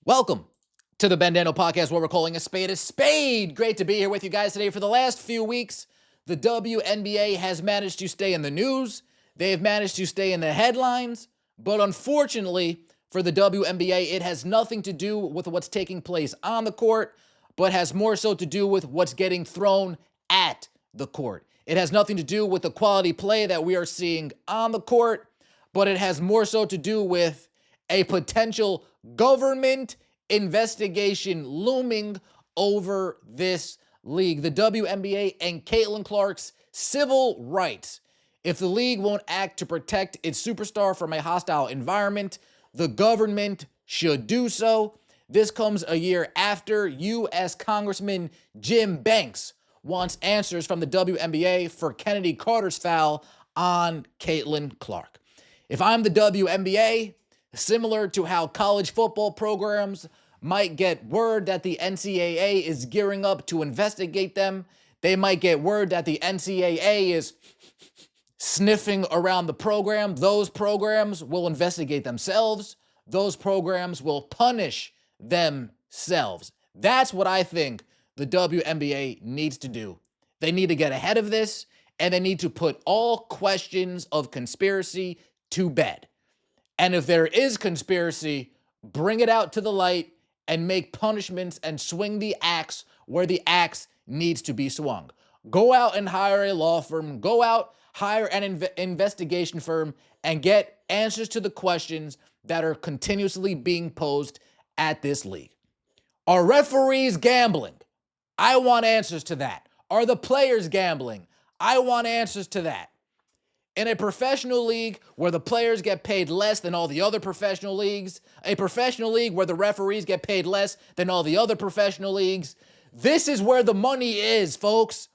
Welcome to the Bandano Podcast, where we're calling a spade a spade. Great to be here with you guys today. For the last few weeks, the WNBA has managed to stay in the news. They have managed to stay in the headlines. But unfortunately for the WNBA, it has nothing to do with what's taking place on the court, but has more so to do with what's getting thrown at the court. It has nothing to do with the quality play that we are seeing on the court, but it has more so to do with a potential government investigation looming over this league. The WNBA and Caitlin Clark's civil rights. If the league won't act to protect its superstar from a hostile environment, the government should do so. This comes a year after U.S. Congressman Jim Banks wants answers from the WNBA for Kennedy Carter's foul on Caitlin Clark. If I'm the WNBA, similar to how college football programs might get word that the NCAA is gearing up to investigate them, they might get word that the NCAA is sniffing around the program. Those programs will investigate themselves. Those programs will punish themselves. That's what I think the WNBA needs to do. They need to get ahead of this, and they need to put all questions of conspiracy to bed. And if there is conspiracy, bring it out to the light and make punishments and swing the axe where the axe needs to be swung. Go out and hire a law firm. Go out, hire an investigation firm, and get answers to the questions that are continuously being posed at this league. Are referees gambling? I want answers to that. Are the players gambling? I want answers to that. In a professional league where the players get paid less than all the other professional leagues, a professional league where the referees get paid less than all the other professional leagues, this is where the money is, folks.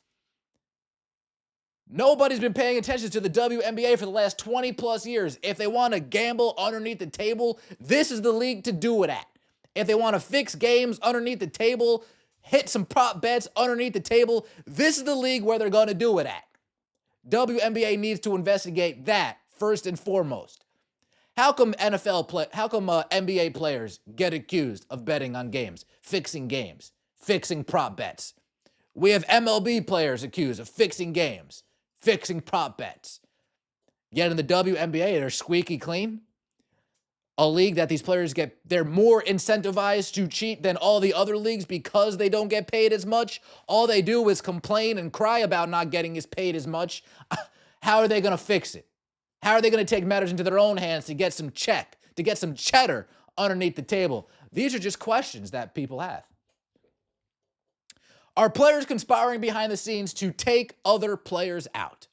Nobody's been paying attention to the WNBA for the last 20 plus years. If they want to gamble underneath the table, this is the league to do it at. If they want to fix games underneath the table, hit some prop bets underneath the table, this is the league where they're going to do it at. WNBA needs to investigate that first and foremost. How come NBA players get accused of betting on games, fixing prop bets? We have MLB players accused of fixing games, fixing prop bets. Yet in the WNBA, they're squeaky clean. A league that these players they're more incentivized to cheat than all the other leagues because they don't get paid as much. All they do is complain and cry about not getting paid as much. How are they going to fix it? How are they going to take matters into their own hands to get some cheddar underneath the table? These are just questions that people have. Are players conspiring behind the scenes to take other players out,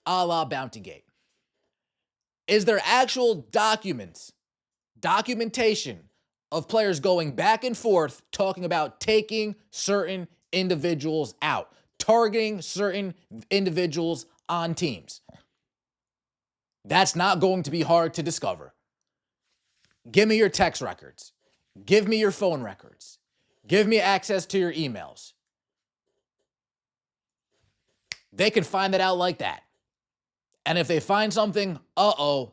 a la Bountygate? Is there actual documentation of players going back and forth talking about taking certain individuals out, targeting certain individuals on teams? That's not going to be hard to discover. Give me your text records. Give me your phone records. Give me access to your emails. They can find that out like that. And if they find something,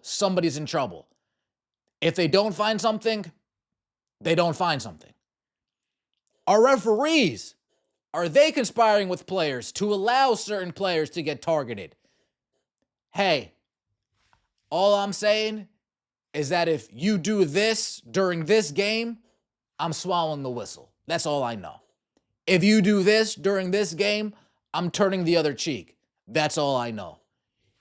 somebody's in trouble. If they don't find something, they don't find something. Are referees, are they conspiring with players to allow certain players to get targeted? Hey, all I'm saying is that if you do this during this game, I'm swallowing the whistle. That's all I know. If you do this during this game, I'm turning the other cheek. That's all I know.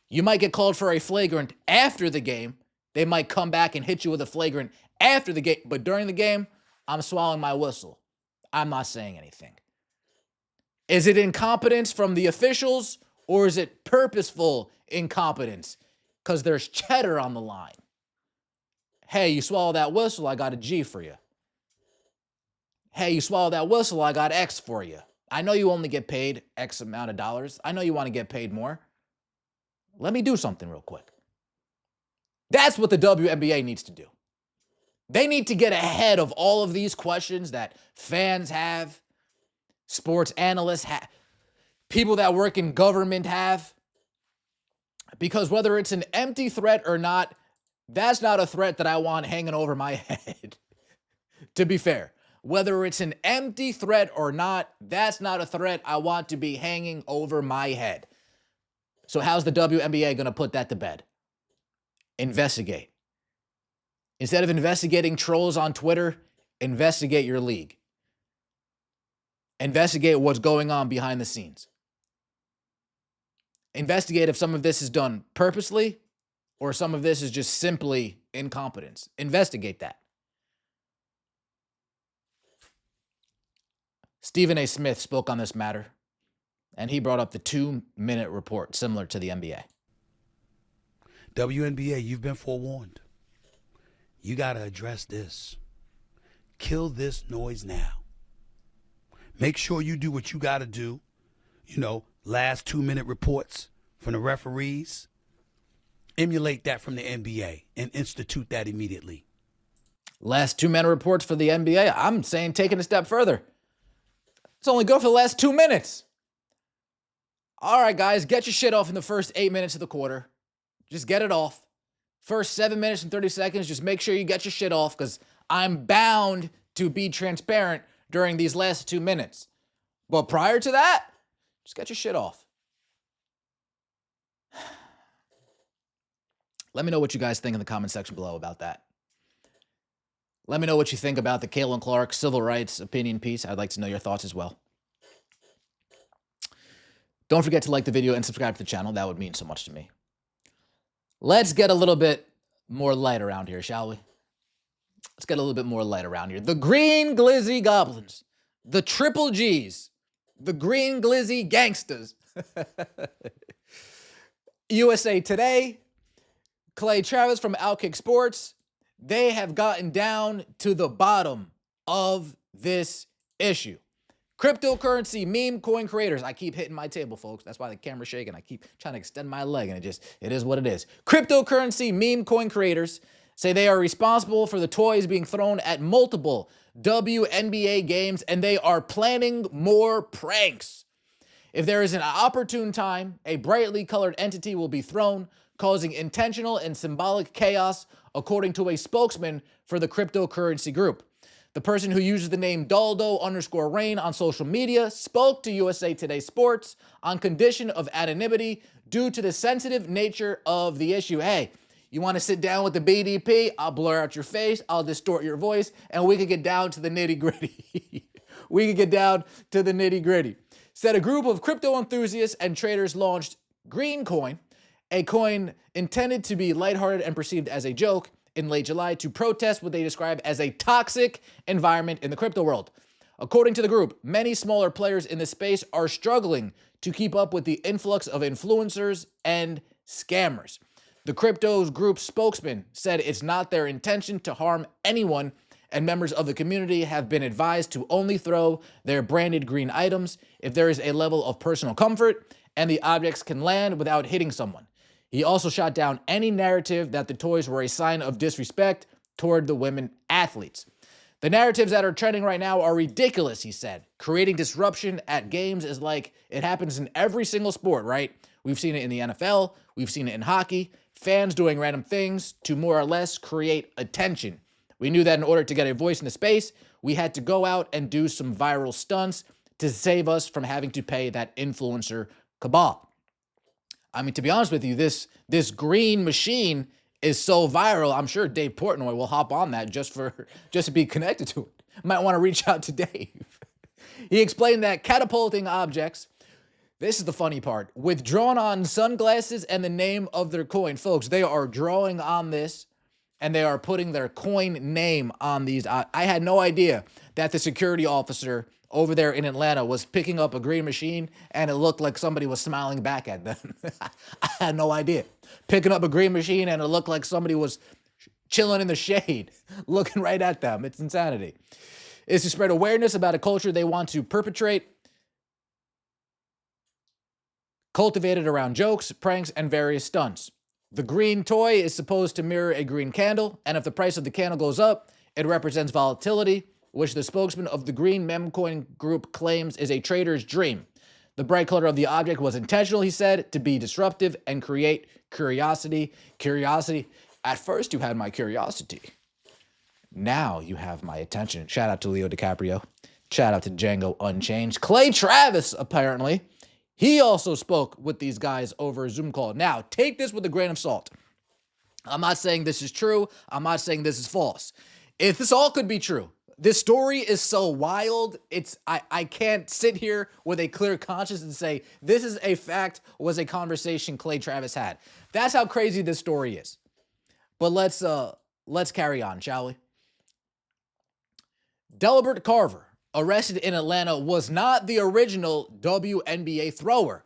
You might get called for a flagrant after the game. They might come back and hit you with a flagrant after the game, but during the game, I'm swallowing my whistle. I'm not saying anything. Is it incompetence from the officials, or is it purposeful incompetence? Because there's cheddar on the line. Hey, you swallow that whistle, I got a G for you. Hey, you swallow that whistle, I got X for you. I know you only get paid X amount of dollars. I know you want to get paid more. Let me do something real quick. That's what the WNBA needs to do. They need to get ahead of all of these questions that fans have, sports analysts have, people that work in government have. Because whether it's an empty threat or not, that's not a threat that I want hanging over my head. To be fair, whether it's an empty threat or not, that's not a threat I want to be hanging over my head. So how's the WNBA going to put that to bed? Investigate. Instead of investigating trolls on Twitter, investigate your league. Investigate what's going on behind the scenes. Investigate if some of this is done purposely or some of this is just simply incompetence. Investigate that. Stephen A. Smith spoke on this matter, and he brought up the 2-minute report, similar to the NBA. WNBA, you've been forewarned. You got to address this. Kill this noise now. Make sure you do what you got to do. You know, last 2-minute reports from the referees. Emulate that from the NBA and institute that immediately. Last 2-minute reports for the NBA. I'm saying taking a step further. It's only good for the last 2 minutes. All right, guys, get your shit off in the first 8 minutes of the quarter. Just get it off. First 7 minutes and 30 seconds, just make sure you get your shit off because I'm bound to be transparent during these last 2 minutes. But prior to that, just get your shit off. Let me know what you guys think in the comment section below about that. Let me know what you think about the Caitlin Clark civil rights opinion piece. I'd like to know your thoughts as well. Don't forget to like the video and subscribe to the channel. That would mean so much to me. Let's get a little bit more light around here, shall we? Let's get a little bit more light around here. The Green Glizzy Goblins, the Triple Gs, the Green Glizzy Gangsters. USA Today, Clay Travis from Outkick Sports, they have gotten down to the bottom of this issue. Cryptocurrency meme coin creators. I keep hitting my table, folks. That's why the camera's shaking. I keep trying to extend my leg, and it is what it is. Cryptocurrency meme coin creators say they are responsible for the toys being thrown at multiple WNBA games, and they are planning more pranks. If there is an opportune time, a brightly colored entity will be thrown, causing intentional and symbolic chaos, according to a spokesman for the cryptocurrency group. The person who uses the name Daldo_Rain on social media spoke to USA Today Sports on condition of anonymity due to the sensitive nature of the issue. Hey, you want to sit down with the BDP? I'll blur out your face, I'll distort your voice, and we can get down to the nitty-gritty. We can get down to the nitty-gritty. Said a group of crypto enthusiasts and traders launched Green Coin, a coin intended to be lighthearted and perceived as a joke, in late July to protest what they describe as a toxic environment in the crypto world. According to the group, many smaller players in the space are struggling to keep up with the influx of influencers and scammers. The cryptos group spokesman said it's not their intention to harm anyone, and members of the community have been advised to only throw their branded green items if there is a level of personal comfort and the objects can land without hitting someone. He also shot down any narrative that the toys were a sign of disrespect toward the women athletes. The narratives that are trending right now are ridiculous, he said. Creating disruption at games is like it happens in every single sport, right? We've seen it in the NFL. We've seen it in hockey. Fans doing random things to more or less create attention. We knew that in order to get a voice in the space, we had to go out and do some viral stunts to save us from having to pay that influencer cabal. I mean, to be honest with you, this green machine is so viral, I'm sure Dave Portnoy will hop on that just to be connected to it. Might want to reach out to Dave. He explained that catapulting objects, this is the funny part, with drawn-on sunglasses and the name of their coin. Folks, they are drawing on this, and they are putting their coin name on these. I had no idea that the security officer over there in Atlanta was picking up a green machine and it looked like somebody was smiling back at them. I had no idea. Picking up a green machine and it looked like somebody was chilling in the shade, looking right at them. It's insanity. It's to spread awareness about a culture they want to perpetrate, cultivated around jokes, pranks, and various stunts. The green toy is supposed to mirror a green candle, and if the price of the candle goes up, it represents volatility, which the spokesman of the Green Memcoin Group claims is a trader's dream. The bright color of the object was intentional, he said, to be disruptive and create curiosity. Curiosity. At first, you had my curiosity. Now you have my attention. Shout out to Leo DiCaprio. Shout out to Django Unchained. Clay Travis, apparently, he also spoke with these guys over a Zoom call. Now, take this with a grain of salt. I'm not saying this is true. I'm not saying this is false. If this all could be true, this story is so wild, I can't sit here with a clear conscience and say this is a fact, was a conversation Clay Travis had. That's how crazy this story is. But let's carry on, shall we? Delbert Carver, arrested in Atlanta, was not the original WNBA thrower.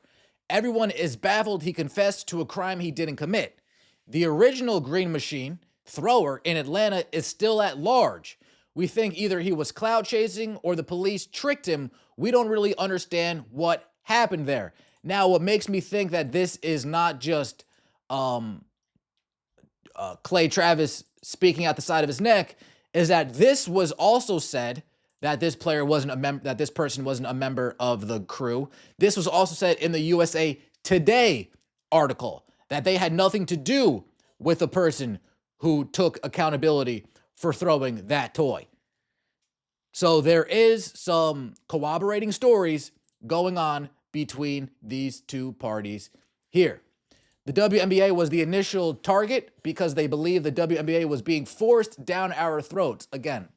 Everyone is baffled he confessed to a crime he didn't commit. The original Green Machine thrower in Atlanta is still at large. We think either he was clout chasing or the police tricked him. We don't really understand what happened there. Now, what makes me think that this is not just Clay Travis speaking out the side of his neck is that this was also said that this player wasn't a member, that this person wasn't a member of the crew. This was also said in the USA Today article that they had nothing to do with the person who took accountability for throwing that toy. So there is some corroborating stories going on between these two parties here. The WNBA was the initial target because they believed the WNBA was being forced down our throats. Again.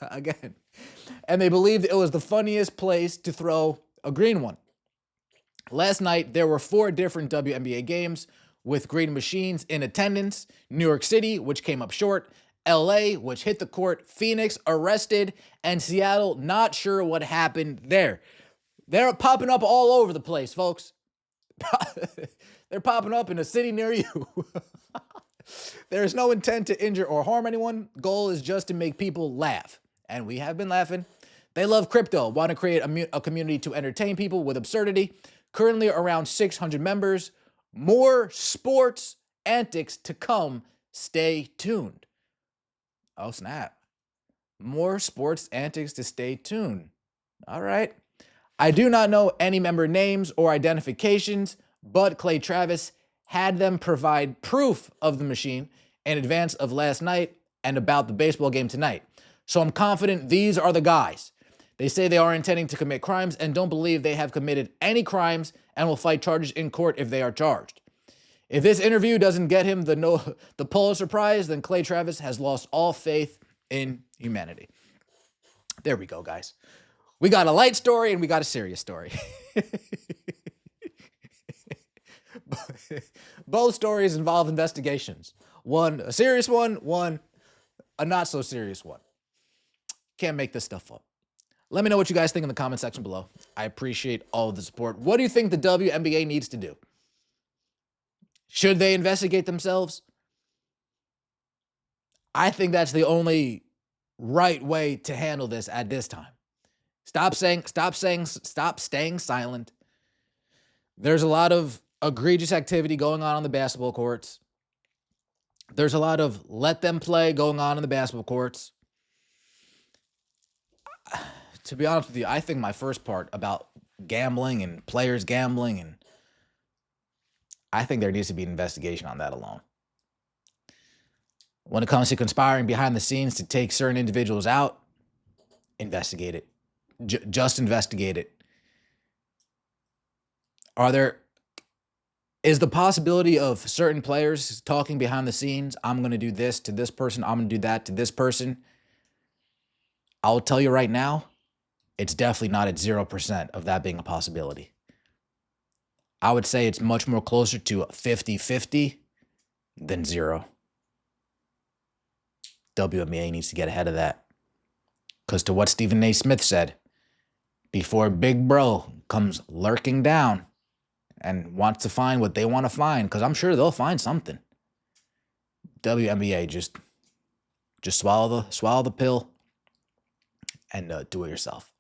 Again. And they believed it was the funniest place to throw a green one. Last night, there were 4 different WNBA games with green machines in attendance. New York City, which came up short. LA, which hit the court. Phoenix, arrested. And Seattle, not sure what happened there. They're popping up all over the place, folks. They're popping up in a city near you. There is no intent to injure or harm anyone. Goal is just to make people laugh. And we have been laughing. They love crypto, want to create a community to entertain people with absurdity. Currently around 600 members. More sports antics to come. Stay tuned. Oh, snap. More sports antics to stay tuned. All right. I do not know any member names or identifications, but Clay Travis had them provide proof of the machine in advance of last night and about the baseball game tonight. So I'm confident these are the guys. They say they are intending to commit crimes and don't believe they have committed any crimes and will fight charges in court if they are charged. If this interview doesn't get him the Pulitzer Prize, then Clay Travis has lost all faith in humanity. There we go, guys. We got a light story and we got a serious story. Both stories involve investigations. One a serious one a not so serious one. Can't make this stuff up. Let me know what you guys think in the comment section below. I appreciate all of the support. What do you think the WNBA needs to do? Should they investigate themselves? I think that's the only right way to handle this at this time. Stop staying silent. There's a lot of egregious activity going on the basketball courts. There's a lot of let them play going on in the basketball courts. To be honest with you, I think my first part about gambling and players gambling, and I think there needs to be an investigation on that alone. When it comes to conspiring behind the scenes to take certain individuals out, investigate it. Just investigate it. Is the possibility of certain players talking behind the scenes, I'm going to do this to this person, I'm going to do that to this person? I'll tell you right now, it's definitely not at 0% of that being a possibility. I would say it's much more closer to 50-50 than 0. WNBA needs to get ahead of that. Because to what Stephen A. Smith said, before Big Bro comes lurking down and wants to find what they want to find, because I'm sure they'll find something. WNBA, just swallow the pill and do it yourself.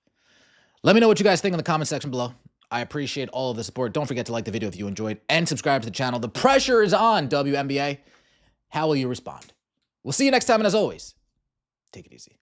Let me know what you guys think in the comment section below. I appreciate all of the support. Don't forget to like the video if you enjoyed and subscribe to the channel. The pressure is on, WNBA. How will you respond? We'll see you next time, and as always, take it easy.